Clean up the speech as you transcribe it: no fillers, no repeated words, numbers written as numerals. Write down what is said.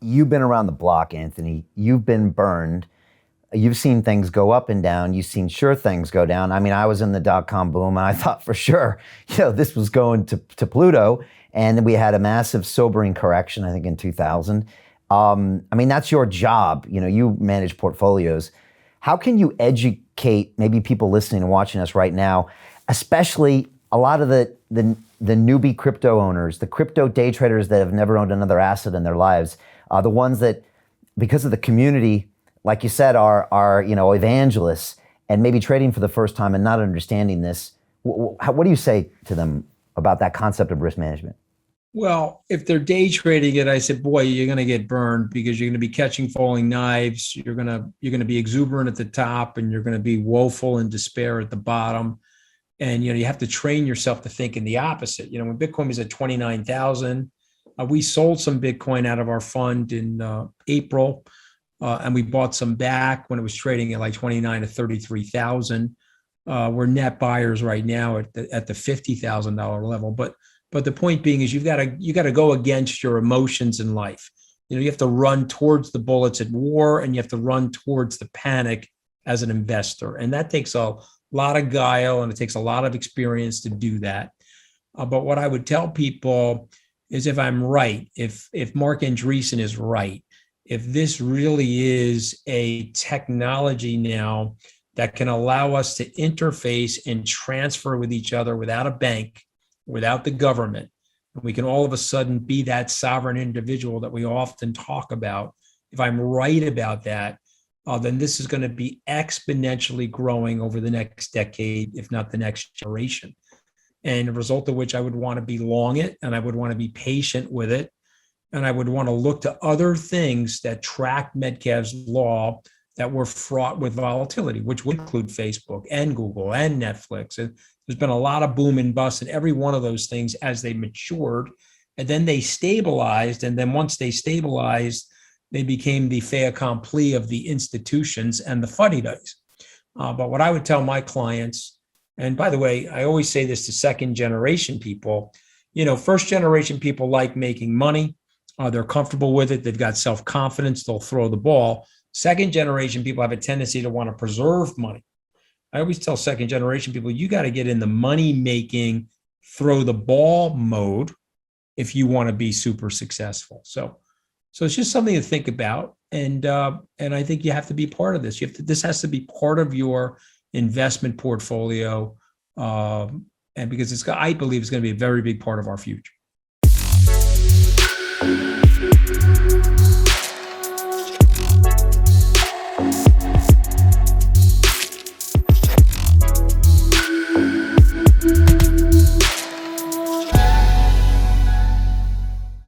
you've been around the block, Anthony. You've been burned. You've seen things go up and down. You've seen sure things go down. I mean, I was in the dot-com boom, and I thought for sure, this was going to Pluto. And we had a massive sobering correction, I think, in 2000. I mean, that's your job. You manage portfolios. How can you educate maybe people listening and watching us right now, especially a lot of the newbie crypto owners, the crypto day traders that have never owned another asset in their lives, the ones that, because of the community, like you said, are evangelists and maybe trading for the first time and not understanding this. What do you say to them about that concept of risk management? Well, if they're day trading it, I said, boy, you're going to get burned because you're going to be catching falling knives. You're going to be exuberant at the top, and you're going to be woeful and despair at the bottom. And you have to train yourself to think in the opposite. When Bitcoin was at 29,000, we sold some Bitcoin out of our fund in April, and we bought some back when it was trading at like 29 to 33,000. We're net buyers right now at the $50,000 level, but the point being is you got to go against your emotions in life. You have to run towards the bullets at war, and you have to run towards the panic as an investor, and that takes a lot of guile and it takes a lot of experience to do that. But what I would tell people is, if I'm right, if Mark Andreessen is right, if this really is a technology now that can allow us to interface and transfer with each other without a bank, without the government, and we can all of a sudden be that sovereign individual that we often talk about. If I'm right about that, then this is going to be exponentially growing over the next decade, if not the next generation. And a result of which I would want to be long it, and I would want to be patient with it. And I would want to look to other things that track Metcalfe's law that were fraught with volatility, which would include Facebook and Google and Netflix. And there's been a lot of boom and bust in every one of those things as they matured. And then they stabilized. And then once they stabilized, they became the fait accompli of the institutions and the fuddy-duddies. But what I would tell my clients, and by the way, I always say this to second generation people, first generation people like making money. They're comfortable with it. They've got self-confidence. They'll throw the ball. Second generation people have a tendency to want to preserve money. I always tell second generation people, you got to get in the money making, throw the ball mode if you want to be super successful. So it's just something to think about. And I think you have to be part of this. This has to be part of your investment portfolio. And because I believe it's going to be a very big part of our future.